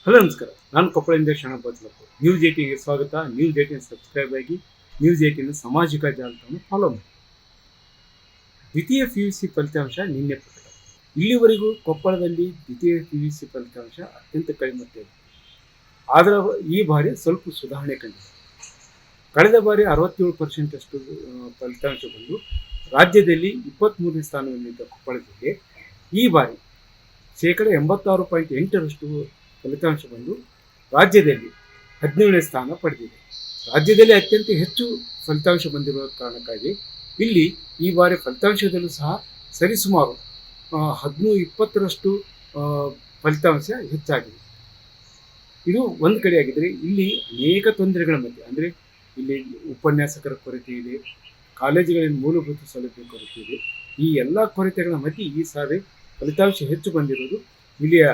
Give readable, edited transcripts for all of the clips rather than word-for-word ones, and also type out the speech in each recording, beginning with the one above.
Hello ನಮಸ್ಕಾರ, ನಾನು ಕೊಪ್ಪಳದಿಂದ Sharanabasavappa. News 18ಗೆ ಸ್ವಾಗತ. ನ್ಯೂಸ್ 18 ಸಬ್ಸ್ಕ್ರೈಬ್ ಆಗಿ ನ್ಯೂಸ್ 18 ಸಾಮಾಜಿಕ ಜಾಲತಾಣವನ್ನು ಫಾಲೋ ಮಾಡಿ. ದ್ವಿತೀಯ PUC ಫಲಿತಾಂಶ ನಿನ್ನೆ ಪ್ರಕಟ. ಇಲ್ಲಿವರೆಗೂ ಕೊಪ್ಪಳದಲ್ಲಿ ದ್ವಿತೀಯ PUC ಫಲಿತಾಂಶ ಅತ್ಯಂತ ಕಡಿಮೆ ಇದೆ. ಆದರೆ ಈ ಬಾರಿ ಸ್ವಲ್ಪ ಸುಧಾರಣೆ ಕಂಡಿದೆ. ಕಳೆದ ಬಾರಿ 67% ಅಷ್ಟು ಫಲಿತಾಂಶ ಬಂದು ರಾಜ್ಯದಲ್ಲಿ 23ನೇ ಸ್ಥಾನದಲ್ಲಿದ್ದ ಕೊಪ್ಪಳ ಜಿಲ್ಲೆ ಈ ಬಾರಿ 86.8% ಫಲಿತಾಂಶ ಬಂದು ರಾಜ್ಯದಲ್ಲಿ 17ನೇ ಸ್ಥಾನ ಪಡೆದಿದೆ. ರಾಜ್ಯದಲ್ಲಿ ಅತ್ಯಂತ ಹೆಚ್ಚು ಫಲಿತಾಂಶ ಬಂದಿರುವ ಕಾರಣಕ್ಕಾಗಿ ಇಲ್ಲಿ ಈ ಬಾರಿ ಫಲಿತಾಂಶದಲ್ಲೂ ಸಹ ಸರಿಸುಮಾರು 10-20% ಫಲಿತಾಂಶ ಹೆಚ್ಚಾಗಿದೆ. ಇದು ಒಂದು ಕಡೆಯಾಗಿದ್ದರೆ ಇಲ್ಲಿ ಅನೇಕ ತೊಂದರೆಗಳ ಮಧ್ಯೆ, ಅಂದರೆ ಇಲ್ಲಿ ಉಪನ್ಯಾಸಕರ ಕೊರತೆ ಇದೆ, ಕಾಲೇಜುಗಳಲ್ಲಿ ಮೂಲಭೂತ ಸೌಲಭ್ಯ ಕೊರತೆ ಇದೆ. ಈ ಎಲ್ಲ ಕೊರತೆಗಳ ಮಧ್ಯೆ ಈ ಸಾರಿ ಫಲಿತಾಂಶ ಹೆಚ್ಚು ಬಂದಿರೋದು ಇಲ್ಲಿಯ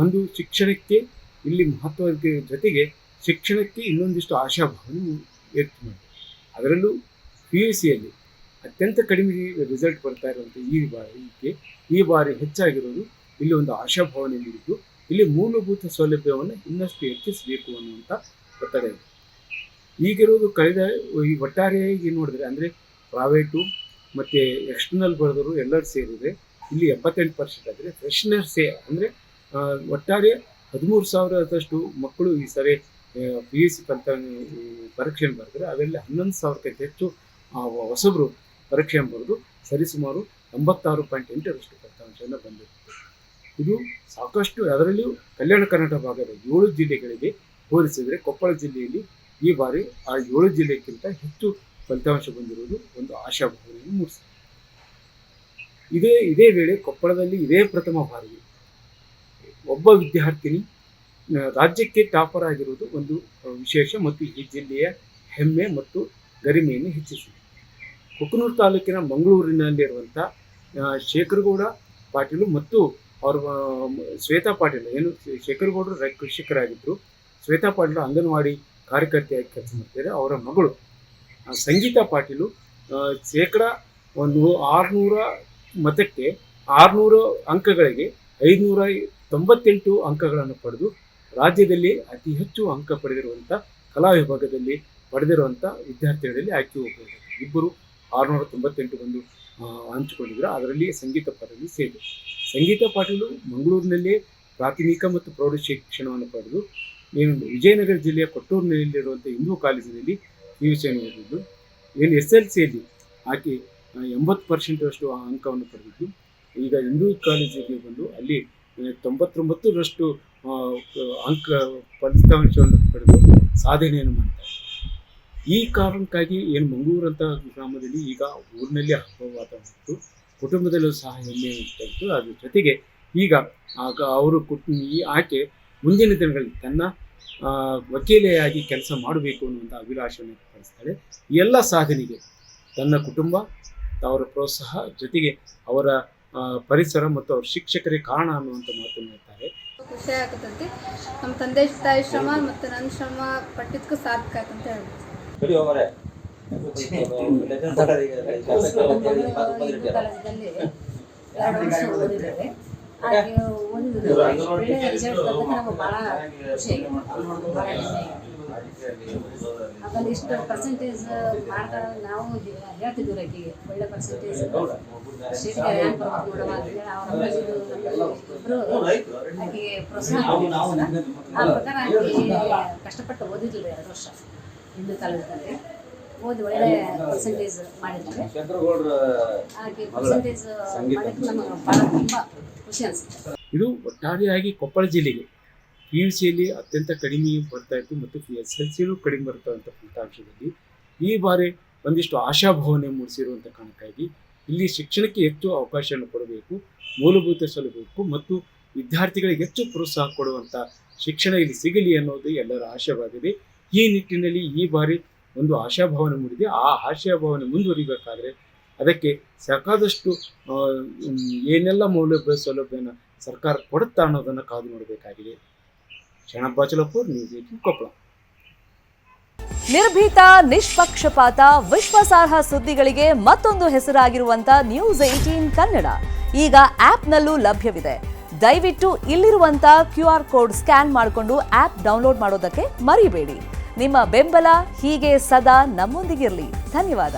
ಒಂದು ಶಿಕ್ಷಣಕ್ಕೆ ಇಲ್ಲಿ ಮಹತ್ವದ ಜೊತೆಗೆ ಶಿಕ್ಷಣಕ್ಕೆ ಇನ್ನೊಂದಿಷ್ಟು ಆಶಾಭಾವನೆ ವ್ಯಕ್ತ ಮಾಡಿದೆ. ಅದರಲ್ಲೂ PUCಯಲ್ಲಿ ಅತ್ಯಂತ ಕಡಿಮೆ ರಿಸಲ್ಟ್ ಬರ್ತಾ ಇರುವಂಥ ಈ ಬಾರಿ ಹೆಚ್ಚಾಗಿರೋದು ಇಲ್ಲಿ ಒಂದು ಆಶಾಭಾವನೆ ನೀಡಿದ್ದು, ಇಲ್ಲಿ ಮೂಲಭೂತ ಸೌಲಭ್ಯವನ್ನು ಇನ್ನಷ್ಟು ಹೆಚ್ಚಿಸಬೇಕು ಅನ್ನುವಂಥ ಒತ್ತಡ ಇದೆ. ಈಗಿರೋದು ಕಳೆದ ಈ ಒಟ್ಟಾರೆಯಾಗಿ ನೋಡಿದ್ರೆ, ಅಂದರೆ ಪ್ರೈವೇಟು ಮತ್ತು ಎಕ್ಸ್ಟರ್ನಲ್ ಬರೆದವರು ಎಲ್ಲರೂ ಸೇರಿದರೆ ಇಲ್ಲಿ 78% ಆದರೆ ಫ್ರೆಶ್ನರ್ಸೇ, ಅಂದರೆ ಒಟ್ಟಾರೆ 13,000 ಮಕ್ಕಳು ಈ ಸಾರಿ PUC ಪರೀಕ್ಷೆಯನ್ನು ಬರೆದರೆ ಅವೆಲ್ಲ 11,000ಕ್ಕಿಂತ ಹೆಚ್ಚು ಹೊಸಬರು ಪರೀಕ್ಷೆಯನ್ನು ಬರೆದು ಸರಿಸುಮಾರು 86.8% ಫಲಿತಾಂಶವನ್ನು ಬಂದಿರುತ್ತೆ. ಇದು ಸಾಕಷ್ಟು. ಅದರಲ್ಲಿಯೂ ಕಲ್ಯಾಣ ಕರ್ನಾಟಕ ಭಾಗದ 7 ಜಿಲ್ಲೆಗಳಿಗೆ ಹೋಲಿಸಿದರೆ ಕೊಪ್ಪಳ ಜಿಲ್ಲೆಯಲ್ಲಿ ಈ ಬಾರಿ ಆ 7 ಜಿಲ್ಲೆಗಿಂತ ಹೆಚ್ಚು ಫಲಿತಾಂಶ ಬಂದಿರುವುದು ಒಂದು ಆಶಾಭಾವನೆಯನ್ನು ಮೂಡಿಸಿದೆ. ಇದೇ ವೇಳೆ ಕೊಪ್ಪಳದಲ್ಲಿ ಇದೇ ಪ್ರಥಮ ಬಾರಿಗೆ ಒಬ್ಬ ವಿದ್ಯಾರ್ಥಿನಿ ರಾಜ್ಯಕ್ಕೆ ಟಾಪರ್ ಆಗಿರುವುದು ಒಂದು ವಿಶೇಷ ಮತ್ತು ಈ ಜಿಲ್ಲೆಯ ಹೆಮ್ಮೆ ಮತ್ತು ಗರಿಮೆಯನ್ನು ಹೆಚ್ಚಿಸಿದೆ. ಕುಕನೂರು ತಾಲೂಕಿನ ಮಂಗಳೂರಿನಲ್ಲಿರುವಂಥ ಶೇಖರಗೌಡ ಪಾಟೀಲು ಮತ್ತು ಅವರು ಶ್ವೇತಾ ಪಾಟೀಲ್, ಏನು ಶೇಖರಗೌಡರು ಕೃಷಿಕರಾಗಿದ್ದರು, ಶ್ವೇತಾ ಪಾಟೀಲು ಅಂಗನವಾಡಿ ಕಾರ್ಯಕರ್ತೆಯಾಗಿ ಕೆಲಸ ಮಾಡ್ತಾರೆ. ಅವರ ಮಗಳು ಸಂಗೀತಾ ಪಾಟೀಲು 600 ಮತಕ್ಕೆ 600 ಅಂಕಗಳಿಗೆ 598 ಅಂಕಗಳನ್ನು ಪಡೆದು ರಾಜ್ಯದಲ್ಲಿ ಅತಿ ಹೆಚ್ಚು ಅಂಕ ಪಡೆದಿರುವಂಥ ಕಲಾ ವಿಭಾಗದಲ್ಲಿ ಪಡೆದಿರುವಂಥ ವಿದ್ಯಾರ್ಥಿಗಳಲ್ಲಿ ಆಯ್ಕೆ ಹೋಗಬಹುದು. ಇಬ್ಬರು 698 ಬಂದು ಹಂಚಿಕೊಂಡಿದ್ರು. ಅದರಲ್ಲಿ ಸಂಗೀತ ಪಾಟೀಲು ಸೇರಿದೆ. ಸಂಗೀತ ಪಾಟೀಲು ಮಂಗಳೂರಿನಲ್ಲೇ ಪ್ರಾಥಮಿಕ ಮತ್ತು ಪ್ರೌಢ ಶಿಕ್ಷಣವನ್ನು ಪಡೆದು ವಿಜಯನಗರ ಜಿಲ್ಲೆಯ ಕೊಟ್ಟೂರಿನಲ್ಲಿರುವಂಥ ಹಿಂದೂ ಕಾಲೇಜಿನಲ್ಲಿ PUCಯನ್ನು ಓದಿದ್ದು. SLCಯಲ್ಲಿ ಆಕೆ 80% ಅಂಕವನ್ನು ಪಡೆದಿದ್ದು. ಈಗ ಹಿಂದೂ ಕಾಲೇಜಿಗೆ ಬಂದು ಅಲ್ಲಿ 99% ಅಂಕ ಫಲಿತಾಂಶವನ್ನು ಪಡೆದು ಸಾಧನೆಯನ್ನು ಮಾಡ್ತಾರೆ. ಈ ಕಾರಣಕ್ಕಾಗಿ ಏನು ಮಂಗಳೂರಂಥ ಗ್ರಾಮದಲ್ಲಿ ಈಗ ಊರಿನಲ್ಲಿ ಹಬ್ಬವಾದ ಮತ್ತು ಕುಟುಂಬದಲ್ಲೂ ಸಹ ಹೆಮ್ಮೆ ಉಂಟಾಯಿತು. ಅದ್ರ ಜೊತೆಗೆ ಈಗ ಅವರು ಆಕೆ ಮುಂದಿನ ದಿನಗಳಲ್ಲಿ ತನ್ನ ವಕೀಲೆಯಾಗಿ ಕೆಲಸ ಮಾಡಬೇಕು ಅನ್ನುವಂಥ ಅಭಿಲಾಷೆಯನ್ನು ವ್ಯಕ್ತಪಡಿಸ್ತಾಳೆ. ಈ ಎಲ್ಲ ಸಾಧನೆಗೆ ತನ್ನ ಕುಟುಂಬ, ಅವರ ಪ್ರೋತ್ಸಾಹ ಜೊತೆಗೆ ಅವರ ಪರಿಸರ ಮತ್ತು ಅವ್ರ ಶಿಕ್ಷಕರೇ ಕಾರಣ ಅನ್ನುವಂಥ ಮಾತನ್ನು ಹೇಳ್ತಾರೆ. ಖುಷಿ ಆಗತೈತಿ. ನಮ್ಮ ತಂದೆ ತಾಯಿ ಶ್ರಮ ಮತ್ತು ನನ್ನ ಶ್ರಮ ಪಟ್ಟಿದ್ದಕ್ಕೂ ಸಾರ್ಥಕ ಆಯ್ತಂತ ಹೇಳ್ಬೋದು. ಕಾಲೇಜಲ್ಲಿ 2 ವರ್ಷ ಓದಿದ್ದೇವೆ. ಹಾಗೆ ಒಂದು ಒಳ್ಳೆಯ ರಿಸಲ್ಟ್ ಬಂದಾಗ ನಮಗೆ ಭಾಳ ಖುಷಿ ಆಗಿದೆ. ಆಮೇಲೆ ಇಷ್ಟು ಪರ್ಸೆಂಟೇಜ್ ಮಾಡ್ತಾರೆ. ನಾವು ಹೇಳ್ತಿದ್ದೀವಿ ಆಕೆಗೆ ಒಳ್ಳೆ ಪರ್ಸೆಂಟೇಜ್ ಶೀಟ್ಗೆ ರ್ಯಾಂಕ್ ನೋಡುವ ಅಂತೇಳಿ ಅವ್ರ ಇಬ್ಬರು ಆಕೆಗೆ ಪ್ರೋತ್ಸಾಹ ಕೊಟ್ಟಿದ್ದಾರೆ. ಆ ಪ್ರಕಾರ ಆಕೆ ಕಷ್ಟಪಟ್ಟು ಓದಿದ್ವಿ 2 ವರ್ಷ ಹಿಂದೂ ಕಾಲೇಜಲ್ಲಿ ಓದಿ ಒಳ್ಳೆ ಪರ್ಸೆಂಟೇಜ್ ಮಾಡಿದ್ದಾರೆ. ಆಕೆ ಪರ್ಸೆಂಟೇಜ್ ಮಾಡಿದ್ರೆ ನಮಗೆ ಭಾಳ ತುಂಬ ಖುಷಿ ಅನಿಸುತ್ತೆ. ಇದು ಒಟ್ಟಾರೆಯಾಗಿ ಕೊಪ್ಪಳ ಜಿಲ್ಲೆಗೆ PUCಯಲ್ಲಿ ಅತ್ಯಂತ ಕಡಿಮೆ ಬರ್ತಾ ಇತ್ತು ಮತ್ತು SLCಯಲ್ಲೂ ಕಡಿಮೆ ಬರ್ತಾ ಇದ್ದ ಫಲಿತಾಂಶದಲ್ಲಿ ಈ ಬಾರಿ ಒಂದಿಷ್ಟು ಆಶಾಭಾವನೆ ಮೂಡಿಸಿರುವಂಥ ಕಾರಣಕ್ಕಾಗಿ ಇಲ್ಲಿ ಶಿಕ್ಷಣಕ್ಕೆ ಹೆಚ್ಚು ಅವಕಾಶವನ್ನು ಕೊಡಬೇಕು, ಮೂಲಭೂತ ಸೌಲಭ್ಯಕ್ಕೂ ಮತ್ತು ವಿದ್ಯಾರ್ಥಿಗಳಿಗೆ ಹೆಚ್ಚು ಪ್ರೋತ್ಸಾಹ ಕೊಡುವಂಥ ಶಿಕ್ಷಣ ಇಲ್ಲಿ ಸಿಗಲಿ ಅನ್ನೋದು ಎಲ್ಲರ ಆಶಾವಾಗಿದೆ. ಈ ನಿಟ್ಟಿನಲ್ಲಿ ಈ ಬಾರಿ ಒಂದು ಆಶಾಭಾವನೆ ಮೂಡಿದೆ. ಆ ಆಶಾಭಾವನೆ ಮುಂದುವರಿಬೇಕಾದ್ರೆ ಅದಕ್ಕೆ ಸಾಕಾದಷ್ಟು ಏನೆಲ್ಲ ಮೌಲ್ಯ ಸೌಲಭ್ಯನ ಸರ್ಕಾರ ಕೊಡುತ್ತಾ ಅನ್ನೋದನ್ನು ಕಾದು ನೋಡಬೇಕಾಗಿದೆ. ಶರಣಬಸವಪ್ಪ, ನ್ಯೂಸ್ 18 ಕೊಪ್ಪಳ. ನಿರ್ಭೀತ, ನಿಷ್ಪಕ್ಷಪಾತ, ವಿಶ್ವಾಸಾರ್ಹ ಸುದ್ದಿಗಳಿಗೆ ಮತ್ತೊಂದು ಹೆಸರಾಗಿರುವಂತ ನ್ಯೂಸ್ 18 ಕನ್ನಡ ಈಗ ಆಪ್ನಲ್ಲೂ ಲಭ್ಯವಿದೆ. ದಯವಿಟ್ಟು ಇಲ್ಲಿರುವಂತ QR ಕೋಡ್ ಸ್ಕ್ಯಾನ್ ಮಾಡಿಕೊಂಡು ಆಪ್ ಡೌನ್ಲೋಡ್ ಮಾಡೋದಕ್ಕೆ ಮರಿಬೇಡಿ. ನಿಮ್ಮ ಬೆಂಬಲ ಹೀಗೆ ಸದಾ ನಮ್ಮೊಂದಿಗಿರಲಿ. ಧನ್ಯವಾದ.